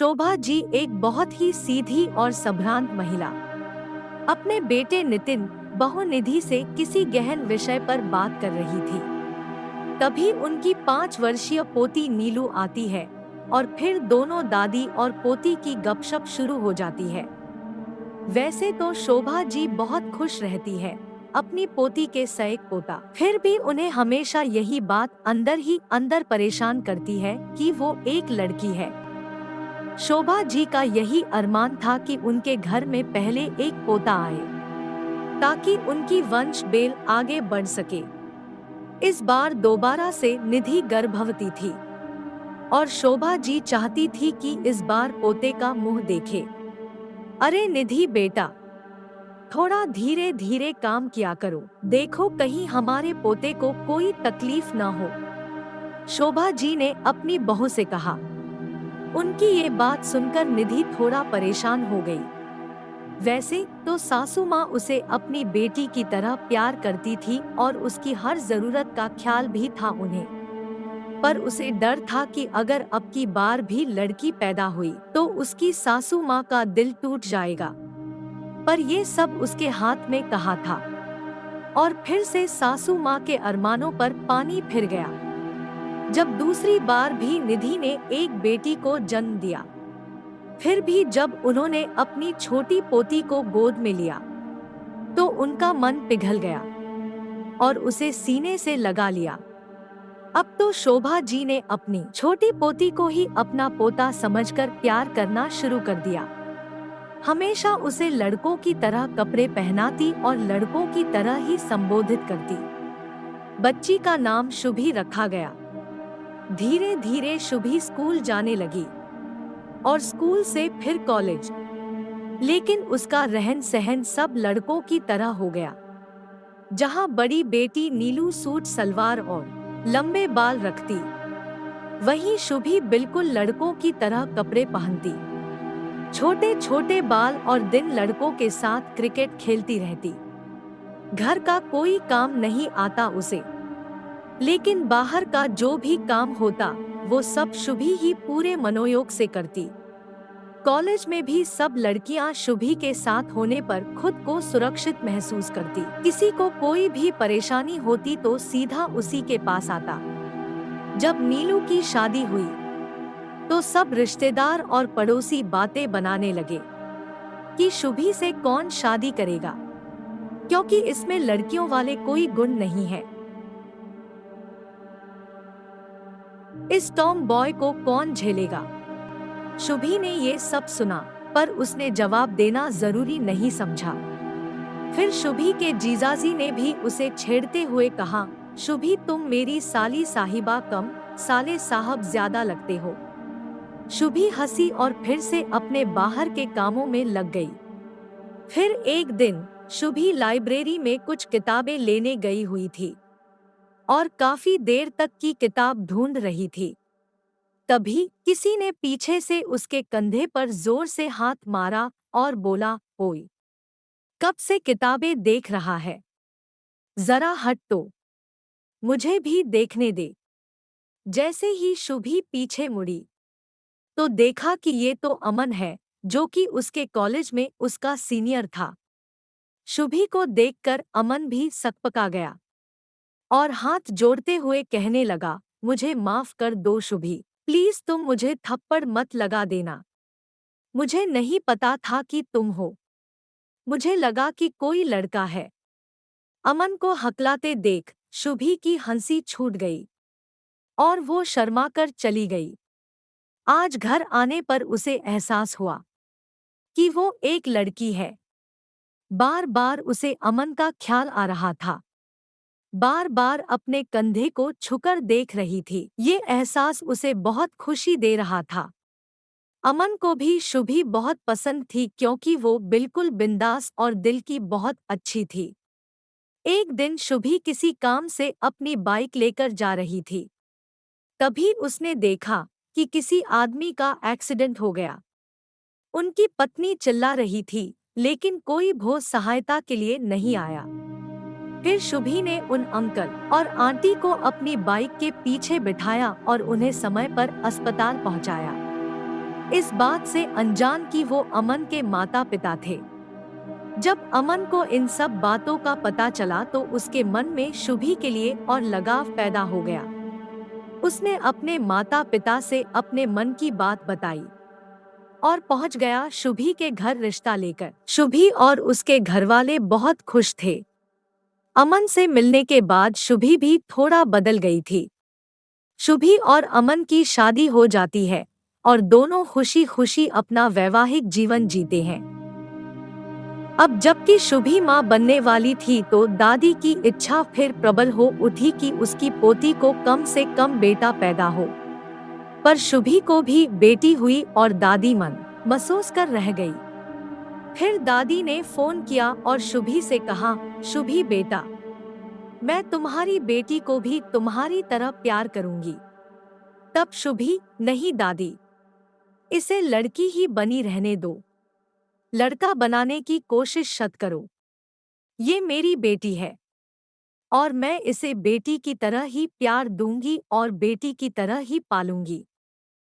शोभा जी एक बहुत ही सीधी और संभ्रांत महिला अपने बेटे नितिन बहू निधि से किसी गहन विषय पर बात कर रही थी। तभी उनकी 5 वर्षीय पोती नीलू आती है और फिर दोनों दादी और पोती की गपशप शुरू हो जाती है। वैसे तो शोभा जी बहुत खुश रहती है अपनी पोती के सैक पोता, फिर भी उन्हें हमेशा यही बात अंदर ही अंदर परेशान करती है कि वो एक लड़की है। शोभा जी का यही अरमान था कि उनके घर में पहले एक पोता आए ताकि उनकी वंश बेल आगे बढ़ सके। इस बार दोबारा से निधि गर्भवती थी और शोभा जी चाहती थी कि इस बार पोते का मुंह देखे। अरे निधि बेटा, थोड़ा धीरे धीरे काम किया करो, देखो कहीं हमारे पोते को कोई तकलीफ ना हो, शोभा जी ने अपनी बहू से कहा। उनकी ये बात सुनकर निधि थोड़ा परेशान हो गई। वैसे तो सासू माँ उसे अपनी बेटी की तरह प्यार करती थी और उसकी हर जरूरत का ख्याल भी था उन्हें, पर उसे डर था कि अगर अब की बार भी लड़की पैदा हुई तो उसकी सासू माँ का दिल टूट जाएगा। पर ये सब उसके हाथ में कहाँ था, और फिर से सासू माँ के अरमानों पर पानी फिर गया जब दूसरी बार भी निधि ने एक बेटी को जन्म दिया। फिर भी जब उन्होंने अपनी छोटी पोती को गोद में लिया तो उनका मन पिघल गया और उसे सीने से लगा लिया। अब तो शोभा जी ने अपनी छोटी पोती को ही अपना पोता समझकर प्यार करना शुरू कर दिया। हमेशा उसे लड़कों की तरह कपड़े पहनाती और लड़कों की तरह ही संबोधित करती। बच्ची का नाम शुभी रखा गया। धीरे धीरे शुभी स्कूल जाने लगी और स्कूल से फिर कॉलेज, लेकिन उसका रहन सहन सब लड़कों की तरह हो गया। जहां बड़ी बेटी नीलू सूट सलवार और लंबे बाल रखती, वहीं शुभी बिल्कुल लड़कों की तरह कपड़े पहनती, छोटे छोटे बाल और दिन लड़कों के साथ क्रिकेट खेलती रहती। घर का कोई काम नहीं आता उसे, लेकिन बाहर का जो भी काम होता वो सब शुभी ही पूरे मनोयोग से करती। कॉलेज में भी सब लड़कियां शुभी के साथ होने पर खुद को सुरक्षित महसूस करती। किसी को कोई भी परेशानी होती तो सीधा उसी के पास आता। जब नीलू की शादी हुई तो सब रिश्तेदार और पड़ोसी बातें बनाने लगे कि शुभी से कौन शादी करेगा, क्योंकि इसमें लड़कियों वाले कोई गुण नहीं है। इस टॉम बॉय को कौन झेलेगा। शुभी ने ये सब सुना, पर उसने जवाब देना जरूरी नहीं समझा। फिर शुभी के जीजाजी ने भी उसे छेड़ते हुए कहा, शुभी तुम मेरी साली साहिबा कम, साले साहब ज्यादा लगते हो। शुभी हंसी और फिर से अपने बाहर के कामों में लग गई। फिर एक दिन शुभी लाइब्रेरी में कुछ किताबें लेने गई हुई थी और काफी देर तक की किताब ढूंढ रही थी। तभी किसी ने पीछे से उसके कंधे पर जोर से हाथ मारा और बोला, ओए, कब से किताबें देख रहा है, जरा हट तो, मुझे भी देखने दे। जैसे ही शुभी पीछे मुड़ी तो देखा कि ये तो अमन है, जो कि उसके कॉलेज में उसका सीनियर था। शुभी को देखकर अमन भी सकपका गया और हाथ जोड़ते हुए कहने लगा, मुझे माफ कर दो शुभी, प्लीज तुम मुझे थप्पड़ मत लगा देना। मुझे नहीं पता था कि तुम हो, मुझे लगा कि कोई लड़का है। अमन को हकलाते देख शुभी की हंसी छूट गई और वो शर्माकर चली गई। आज घर आने पर उसे एहसास हुआ कि वो एक लड़की है। बार बार उसे अमन का ख्याल आ रहा था, बार बार अपने कंधे को छूकर देख रही थी। ये एहसास उसे बहुत खुशी दे रहा था। अमन को भी शुभी बहुत पसंद थी, क्योंकि वो बिल्कुल बिंदास और दिल की बहुत अच्छी थी। एक दिन शुभी किसी काम से अपनी बाइक लेकर जा रही थी। तभी उसने देखा कि किसी आदमी का एक्सीडेंट हो गया। उनकी पत्नी चिल्ला रही थी, लेकिन कोई भोज सहायता के लिए नहीं आया। फिर शुभी ने उन अंकल और आंटी को अपनी बाइक के पीछे बिठाया और उन्हें समय पर अस्पताल पहुंचाया। इस बात से अनजान कि वो अमन के माता पिता थे। जब अमन को इन सब बातों का पता चला तो उसके मन में शुभी के लिए और लगाव पैदा हो गया। उसने अपने माता पिता से अपने मन की बात बताई और पहुंच गया शुभी के घर रिश्ता लेकर। शुभी और उसके घरवाले बहुत खुश थे। अमन से मिलने के बाद शुभी भी थोड़ा बदल गई थी। शुभी और अमन की शादी हो जाती है और दोनों खुशी खुशी अपना वैवाहिक जीवन जीते हैं। अब जबकि शुभी माँ बनने वाली थी तो दादी की इच्छा फिर प्रबल हो उठी कि उसकी पोती को कम से कम बेटा पैदा हो। पर शुभी को भी बेटी हुई और दादी मन महसूस कर रह गई। फिर दादी ने फोन किया और शुभी से कहा, शुभी बेटा, मैं तुम्हारी बेटी को भी तुम्हारी तरह प्यार करूंगी। तब शुभी, नहीं दादी, इसे लड़की ही बनी रहने दो, लड़का बनाने की कोशिश मत करो। ये मेरी बेटी है और मैं इसे बेटी की तरह ही प्यार दूंगी और बेटी की तरह ही पालूंगी।